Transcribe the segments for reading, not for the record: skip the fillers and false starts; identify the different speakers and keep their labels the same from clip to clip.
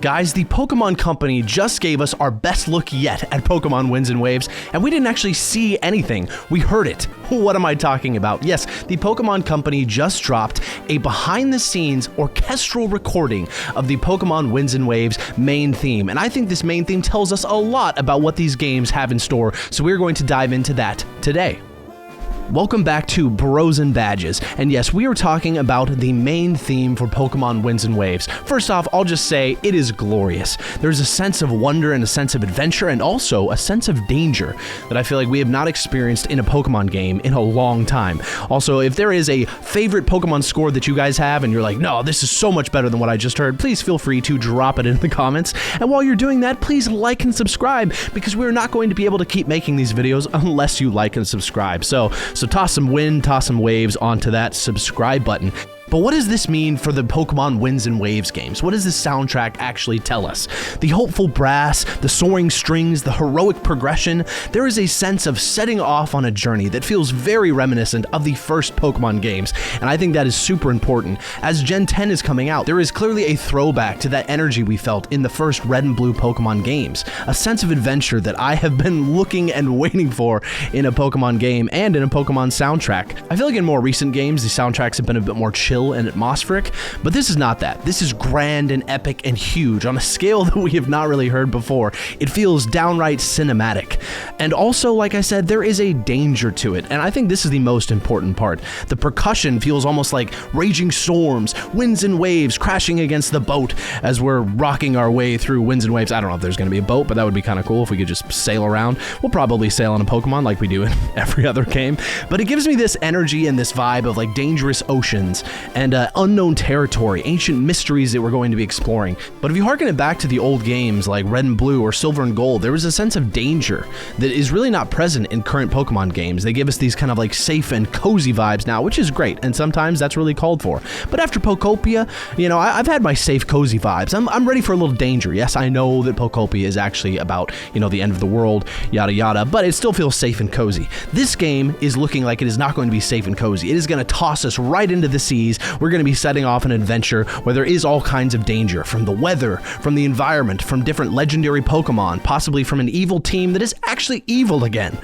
Speaker 1: Guys, the Pokemon Company just gave us our best look yet at Pokemon Winds and Waves, and we didn't actually see anything. We heard it. What am I talking about? Yes, the Pokemon Company just dropped a behind-the-scenes orchestral recording of the Pokemon Winds and Waves main theme, and I think this main theme tells us a lot about what these games have in store, so we're going to dive into that today. Welcome back to Bros and Badges, and yes, we are talking about the main theme for Pokemon Winds and Waves. First off, I'll just say it is glorious. There's a sense of wonder and a sense of adventure and also a sense of danger that I feel like we have not experienced in a Pokemon game in a long time. Also, if there is a favorite Pokemon score that you guys have and you're like, no, this is so much better than what I just heard, please feel free to drop it in the comments. And while you're doing that, please like and subscribe, because we're not going to be able to keep making these videos unless you like and subscribe. So toss some wind, toss some waves onto that subscribe button. But what does this mean for the Pokemon Winds and Waves games? What does this soundtrack actually tell us? The hopeful brass, the soaring strings, the heroic progression, there is a sense of setting off on a journey that feels very reminiscent of the first Pokemon games, and I think that is super important. As Gen 10 is coming out, there is clearly a throwback to that energy we felt in the first Red and Blue Pokemon games, a sense of adventure that I have been looking and waiting for in a Pokemon game and in a Pokemon soundtrack. I feel like in more recent games, the soundtracks have been a bit more chill and atmospheric, but this is not that. This is grand and epic and huge on a scale that we have not really heard before. It feels downright cinematic. And also, like I said, there is a danger to it, and I think this is the most important part. The percussion feels almost like raging storms, winds and waves crashing against the boat as we're rocking our way through winds and waves. I don't know if there's going to be a boat, but that would be kind of cool if we could just sail around. We'll probably sail on a Pokemon like we do in every other game, but it gives me this energy and this vibe of like dangerous oceans and unknown territory, ancient mysteries that we're going to be exploring. But if you harken it back to the old games like Red and Blue or Silver and Gold, there was a sense of danger that is really not present in current Pokemon games. They give us these kind of like safe and cozy vibes now, which is great, and sometimes that's really called for. But after Pokopia, you know, I've had my safe, cozy vibes. I'm ready for a little danger. Yes, I know that Pokopia is actually about, you know, the end of the world, yada yada, but it still feels safe and cozy. This game is looking like it is not going to be safe and cozy. It is going to toss us right into the seas. We're going to be setting off an adventure where there is all kinds of danger, from the weather, from the environment, from different legendary Pokemon, possibly from an evil team that is actually evil again.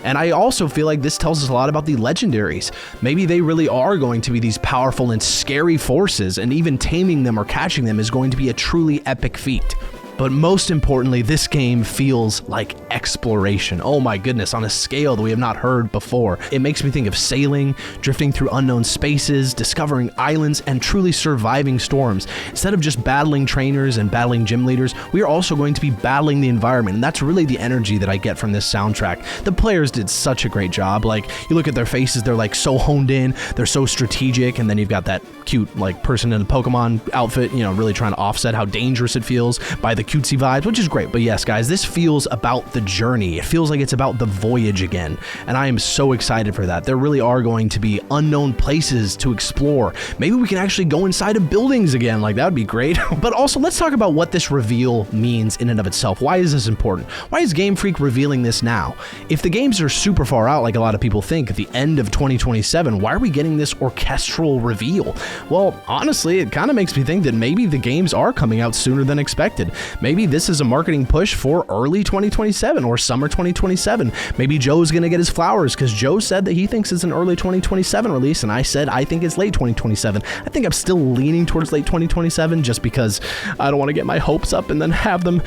Speaker 1: And I also feel like this tells us a lot about the legendaries. Maybe they really are going to be these powerful and scary forces, and even taming them or catching them is going to be a truly epic feat. But most importantly, this game feels like exploration. Oh my goodness, on a scale that we have not heard before. It makes me think of sailing, drifting through unknown spaces, discovering islands, and truly surviving storms. Instead of just battling trainers and battling gym leaders, we are also going to be battling the environment, and that's really the energy that I get from this soundtrack. The players did such a great job. Like, you look at their faces, they're like so honed in, they're so strategic, and then you've got that cute like person in a Pokemon outfit, you know, really trying to offset how dangerous it feels by the cutesy vibes, which is great. But yes, guys, this feels about the journey. It feels like it's about the voyage again, and I am so excited for that. There really are going to be unknown places to explore. Maybe we can actually go inside of buildings again. Like, that would be great. But also, let's talk about what this reveal means in and of itself. Why is this important? Why is Game Freak revealing this now? If the games are super far out, like a lot of people think, at the end of 2027, why are we getting this orchestral reveal? Well, honestly, it kind of makes me think that maybe the games are coming out sooner than expected. Maybe this is a marketing push for early 2027 or summer 2027. Maybe Joe's going to get his flowers because Joe said that he thinks it's an early 2027 release, and I said I think it's late 2027. I think I'm still leaning towards late 2027 just because I don't want to get my hopes up and then have them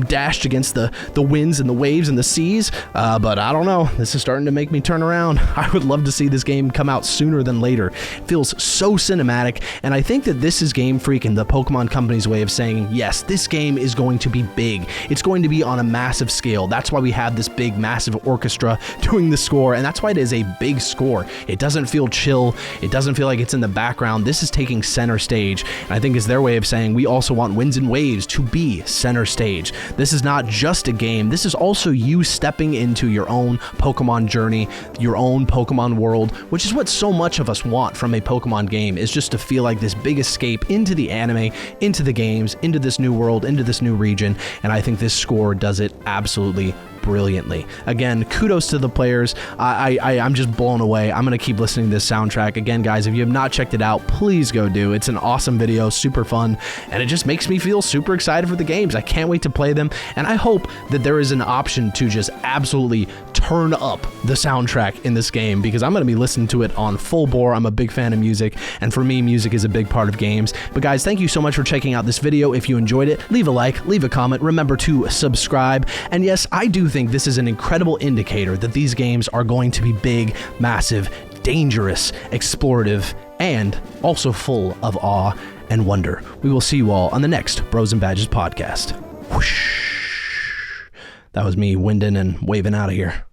Speaker 1: dashed against the winds and the waves and the seas. But I don't know. This is starting to make me turn around. I would love to see this game come out sooner than later. It feels so cinematic, and I think that this is Game Freak and the Pokemon Company's way of saying, yes, this game is going to be big. It's going to be on a massive scale. That's why we have this big, massive orchestra doing the score, and that's why it is a big score. It doesn't feel chill. It doesn't feel like it's in the background. This is taking center stage, and I think it's their way of saying we also want Winds and Waves to be center stage. This is not just a game. This is also you stepping into your own Pokemon journey, your own Pokemon world, which is what so much of us want from a Pokemon game, is just to feel like this big escape into the anime, into the games, into this new world, into this this new region, and I think this score does it absolutely brilliantly. Again, kudos to the players. I'm just blown away. I'm going to keep listening to this soundtrack. Again, guys, if you have not checked it out, please go do. It's an awesome video, super fun, and it just makes me feel super excited for the games. I can't wait to play them, and I hope that there is an option to just absolutely turn up the soundtrack in this game, because I'm going to be listening to it on full bore. I'm a big fan of music, and for me, music is a big part of games. But guys, thank you so much for checking out this video. If you enjoyed it, leave a like, leave a comment, remember to subscribe, and yes, I do think this is an incredible indicator that these games are going to be big, massive, dangerous, explorative, and also full of awe and wonder. We will see you all on the next Bros and Badges podcast. Whoosh. That was me winding and waving out of here.